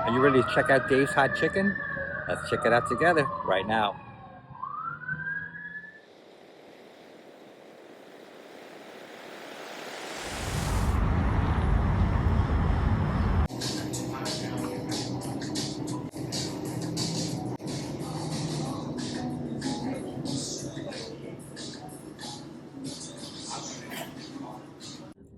Are you ready to check out Dave's Hot Chicken? Let's check it out together right now.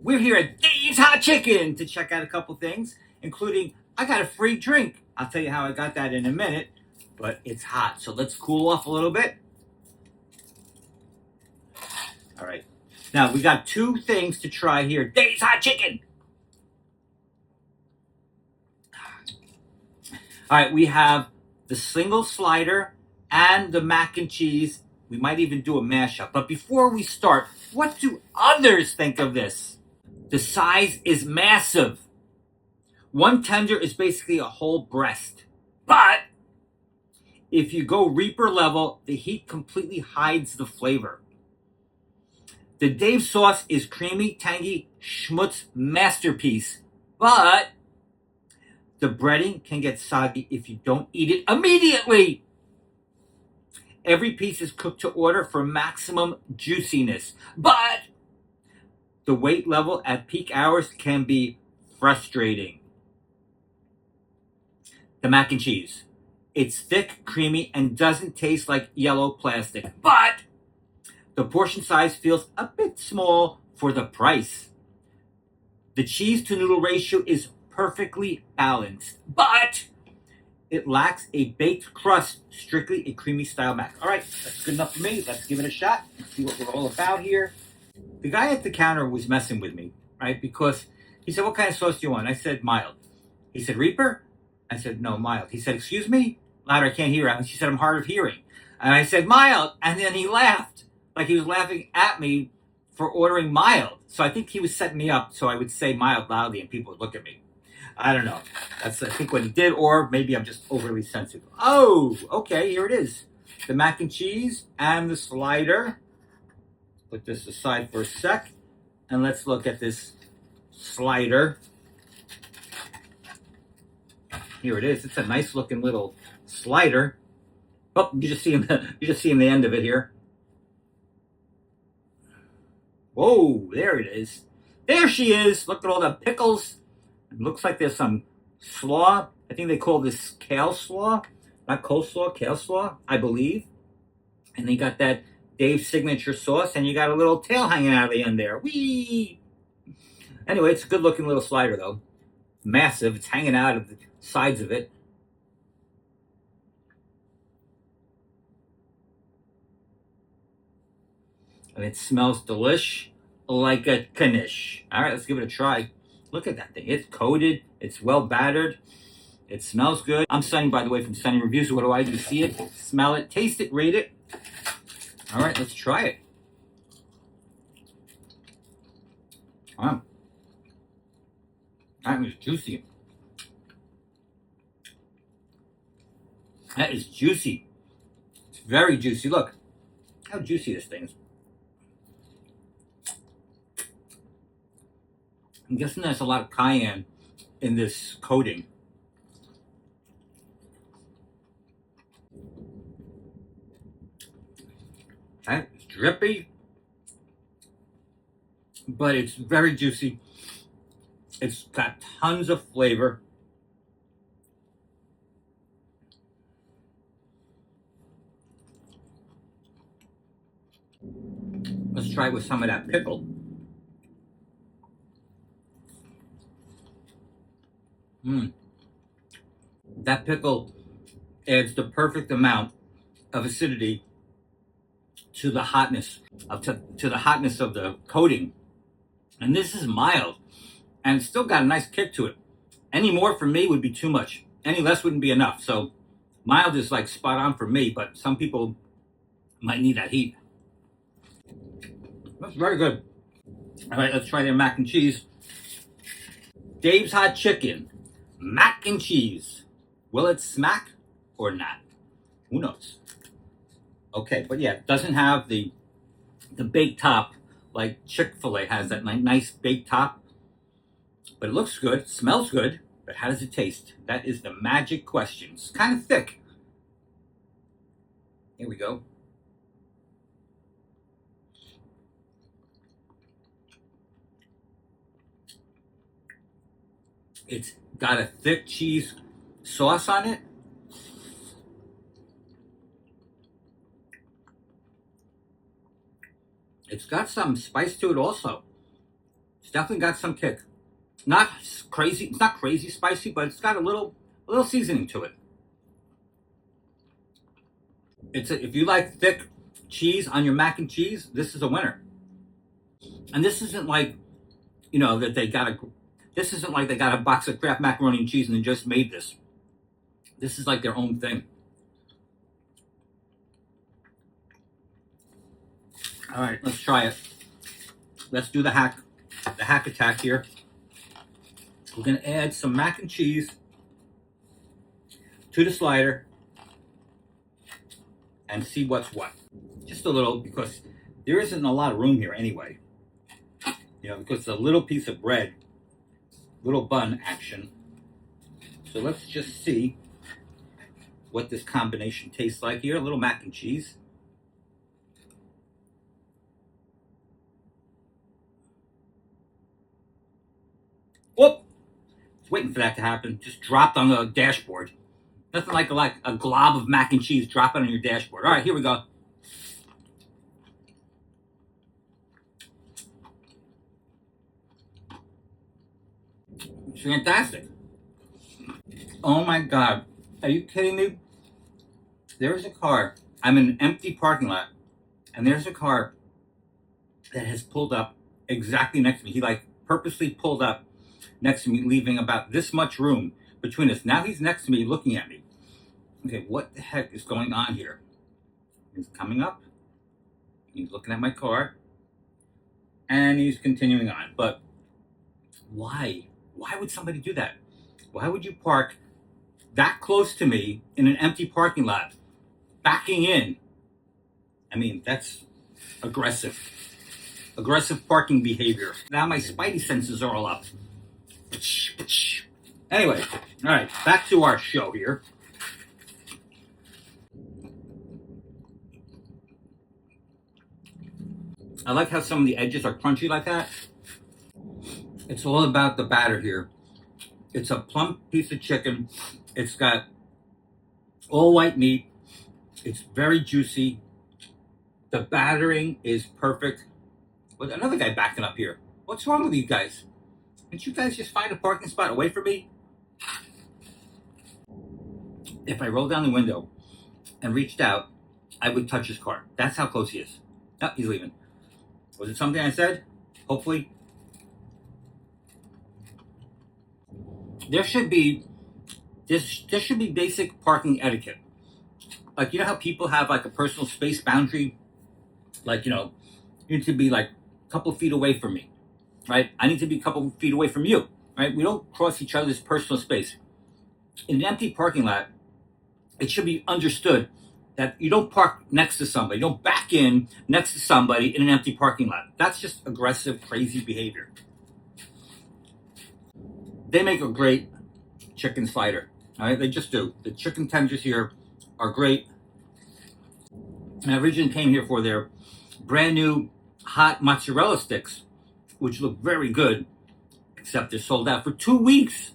We're here at Dave's Hot Chicken to check out a couple things, including I got a free drink. I'll tell you how I got that in a minute, but it's hot, so let's cool off a little bit. All right. Now, we got two things to try here. Dave's Hot Chicken. All right, we have the single slider and the mac and cheese. We might even do a mashup. But before we start, what do others think of this? The size is massive. One tender is basically a whole breast. But if you go Reaper level, the heat completely hides the flavor. The Dave sauce is creamy, tangy, schmutz masterpiece. But the breading can get soggy if you don't eat it immediately. Every piece is cooked to order for maximum juiciness. But the weight level at peak hours can be frustrating. The mac and cheese. It's thick, creamy, and doesn't taste like yellow plastic. But the portion size feels a bit small for the price. The cheese to noodle ratio is perfectly balanced, but it lacks a baked crust, strictly a creamy style mac. All right, that's good enough for me. Let's give it a shot and see what we're all about here. The guy at the counter was messing with me, right? Because he said, "What kind of sauce do you want?" I said, "Mild." He said, "Reaper?" I said, "No, mild." He said, "Excuse me?" Louder, I can't hear. She said, "I'm hard of hearing." And I said, "Mild." And then he laughed, like he was laughing at me for ordering mild. So I think he was setting me up so I would say mild loudly and people would look at me. I don't know. That's, I think, what he did, or maybe I'm just overly sensitive. Oh, okay, here it is. The mac and cheese and the slider. Put this aside for a sec, and let's look at this slider. Here it is. It's a nice looking little slider. Oh, you're just seeing the end of it here. Whoa, there it is. There she is. Look at all the pickles. It looks like there's some slaw. I think they call this kale slaw. Not coleslaw, kale slaw, I believe. And they got that Dave's signature sauce, and you got a little tail hanging out of the end there. Whee! Anyway, it's a good looking little slider, though. Massive. It's hanging out of the sides of it. And it smells delish like a knish. All right, let's give it a try. Look at that thing. It's coated. It's well battered. It smells good. I'm Sunny, by the way, from Sunny Reviews. So what do I do? See it, smell it, taste it, rate it. All right, let's try it. Wow. That is juicy. That is juicy. It's very juicy. Look how juicy this thing is. I'm guessing there's a lot of cayenne in this coating. It's drippy, but it's very juicy. It's got tons of flavor. Let's try it with some of that pickle. That pickle adds the perfect amount of acidity to the hotness of the coating. And this is mild, and it's still got a nice kick to it. Any more for me would be too much. Any less wouldn't be enough. So mild is like spot on for me, but some people might need that heat. That's very good. All right, let's try their mac and cheese. Dave's Hot Chicken, mac and cheese. Will it smack or not? Who knows? Okay, but yeah, it doesn't have the baked top like Chick-fil-A has, that nice baked top. But it looks good, smells good. But how does it taste? That is the magic question. It's kind of thick. Here we go. It's got a thick cheese sauce on it. It's got some spice to it also. It's definitely got some kick. Not crazy. It's not crazy spicy, but it's got a little seasoning to it. If you like thick cheese on your mac and cheese, this is a winner. And this isn't like, that they got a. This isn't like they got a box of Kraft macaroni and cheese and they just made this. This is like their own thing. All right, let's try it. Let's do the hack attack here. We're gonna add some mac and cheese to the slider and see what's what. Just a little, because there isn't a lot of room here anyway. Because it's a little piece of bread, little bun action. So let's just see what this combination tastes like here. A little mac and cheese. Whoop! Just waiting for that to happen. Just dropped on the dashboard. Nothing like a glob of mac and cheese dropping on your dashboard. All right, here we go. It's fantastic. Oh my God. Are you kidding me? There's a car. I'm in an empty parking lot. And there's a car that has pulled up exactly next to me. He purposely pulled up next to me, leaving about this much room between us. Now he's next to me looking at me. Okay, what the heck is going on here? He's coming up. He's looking at my car. And he's continuing on. But why? Why would somebody do that? Why would you park that close to me in an empty parking lot, backing in? I mean, that's aggressive. Aggressive parking behavior. Now my Spidey-senses are all up. Anyway, all right, back to our show here. I like how some of the edges are crunchy like that. It's all about the batter here. It's a plump piece of chicken. It's got all white meat. It's very juicy. The battering is perfect. With another guy backing up here. What's wrong with you guys? Can't you guys just find a parking spot away from me? If I rolled down the window and reached out, I would touch his car. That's how close he is. Oh, he's leaving. Was it something I said? Hopefully. There should be basic parking etiquette. Like, how people have like a personal space boundary? Like, you need to be like a couple feet away from me, right? I need to be a couple feet away from you, right? We don't cross each other's personal space. In an empty parking lot, it should be understood that you don't park next to somebody. You don't back in next to somebody in an empty parking lot. That's just aggressive, crazy behavior. They make a great chicken slider. All right, they just do. The chicken tenders here are great. And I originally came here for their brand new hot mozzarella sticks, which look very good, except they're sold out for 2 weeks.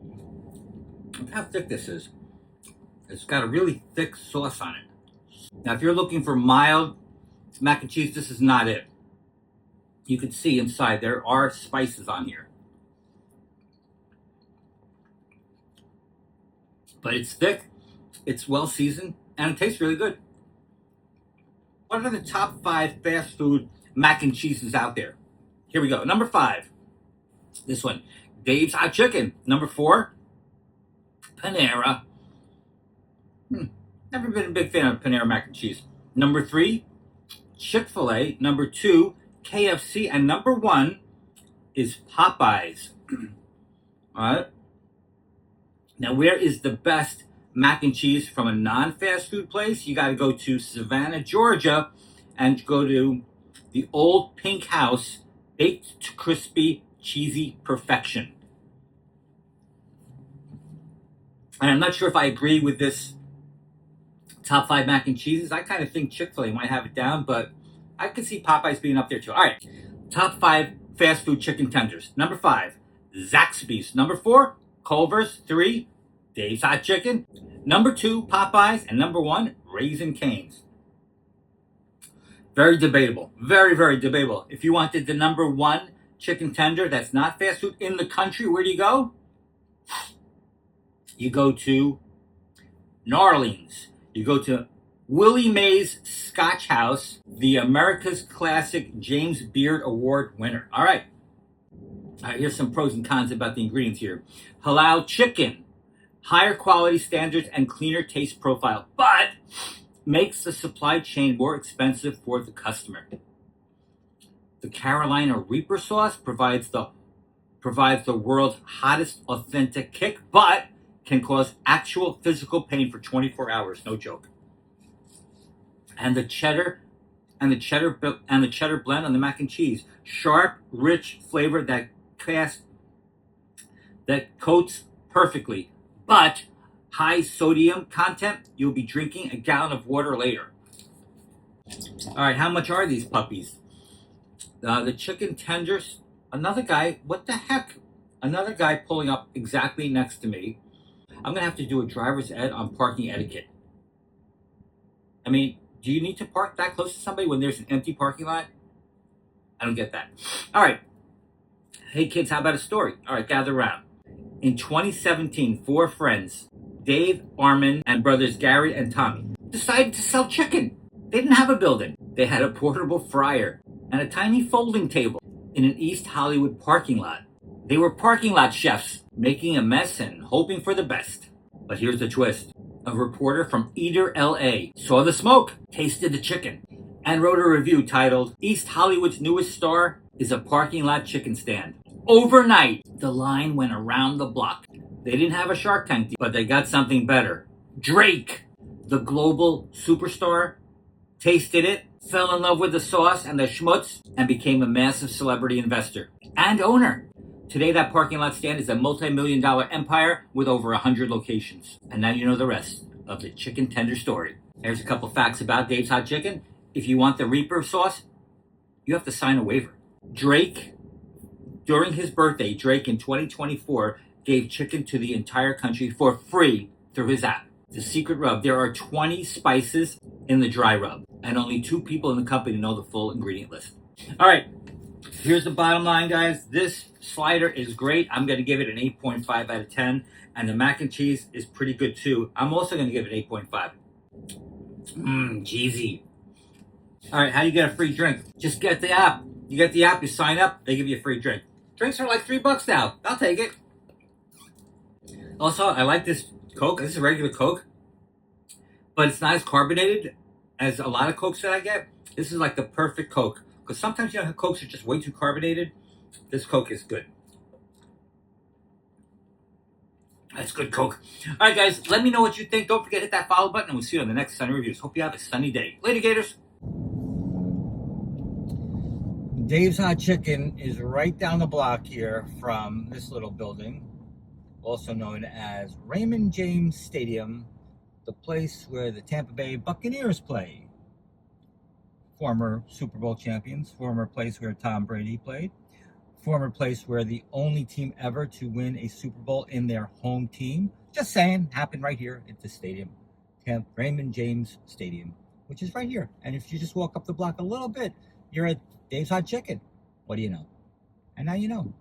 Look how thick this is. It's got a really thick sauce on it. Now, if you're looking for mild mac and cheese, this is not it. You can see inside there are spices on here. But it's thick, it's well seasoned, and it tastes really good. What are the top 5 fast food mac and cheeses out there? Here we go. Number 5, this one, Dave's Hot Chicken. Number 4, Panera. Never been a big fan of Panera mac and cheese. Number 3, Chick-fil-A. Number 2, KFC. And number 1 is Popeyes. All right. Now, where is the best mac and cheese from a non-fast food place? You got to go to Savannah, Georgia, and go to the Old Pink House, baked to crispy, cheesy perfection. 5 And I'm not sure if I agree with this top 5 mac and cheeses. I kind of think Chick-fil-A might have it down, but I could see Popeyes being up there too. All right, top 5 fast food chicken tenders. Number 5, Zaxby's. Number 4, Culver's. 3, Dave's Hot Chicken. Number 2, Popeyes. And number 1, Raising Cane's. Very debatable. Very, very debatable. If you wanted the number 1 chicken tender that's not fast food in the country, where do you go? You go to Narlene's. You go to Willie Mays Scotch House, the America's Classic James Beard Award winner. All right, here's some pros and cons about the ingredients here. Halal chicken, higher quality standards and cleaner taste profile, but makes the supply chain more expensive for the customer. The Carolina Reaper sauce provides the world's hottest authentic kick, but can cause actual physical pain for 24 hours. No joke. And the cheddar blend on the mac and cheese, sharp, rich flavor that coats perfectly, but high sodium content. You'll be drinking a gallon of water later. All right, how much are these puppies? The chicken tenders. Another guy. What the heck? Another guy pulling up exactly next to me. I'm going to have to do a driver's ed on parking etiquette. I mean, do you need to park that close to somebody when there's an empty parking lot? I don't get that. All right. Hey, kids, how about a story? All right, gather around. In 2017, 4 friends, Dave, Armin, and brothers Gary and Tommy, decided to sell chicken. They didn't have a building. They had a portable fryer and a tiny folding table in an East Hollywood parking lot. They were parking lot chefs, making a mess and hoping for the best. But here's the twist. A reporter from Eater, LA, saw the smoke, tasted the chicken, and wrote a review titled, East Hollywood's newest star is a parking lot chicken stand. Overnight, the line went around the block. They didn't have a Shark Tank deal, but they got something better. Drake, the global superstar, tasted it, fell in love with the sauce and the schmutz, and became a massive celebrity investor and owner. Today, that parking lot stand is a multi-million-dollar empire with over 100 locations. And now you know the rest of the chicken tender story. Here's a couple facts about Dave's Hot Chicken. If you want the Reaper sauce, you have to sign a waiver. Drake, during his birthday, Drake in 2024 gave chicken to the entire country for free through his app. The secret rub, there are 20 spices in the dry rub, and only 2 people in the company know the full ingredient list. All right. Here's the bottom line, guys. This slider is great. I'm going to give it an 8.5 out of 10. And the mac and cheese is pretty good, too. I'm also going to give it 8.5. Cheesy. All right, how do you get a free drink? Just get the app. You get the app, you sign up, they give you a free drink. Drinks are like $3 now. I'll take it. Also, I like this Coke. This is regular Coke. But it's not as carbonated as a lot of Cokes that I get. This is like the perfect Coke. Because sometimes, Cokes are just way too carbonated. This Coke is good. That's good Coke. All right, guys, let me know what you think. Don't forget to hit that follow button, and we'll see you on the next Sunny Reviews. Hope you have a sunny day. Later, Gators. Dave's Hot Chicken is right down the block here from this little building, also known as Raymond James Stadium, the place where the Tampa Bay Buccaneers play. Former Super Bowl champions, former place where Tom Brady played, former place where the only team ever to win a Super Bowl in their home team, just saying, happened right here at this stadium, Raymond James Stadium, which is right here. And if you just walk up the block a little bit, you're at Dave's Hot Chicken. What do you know? And now you know.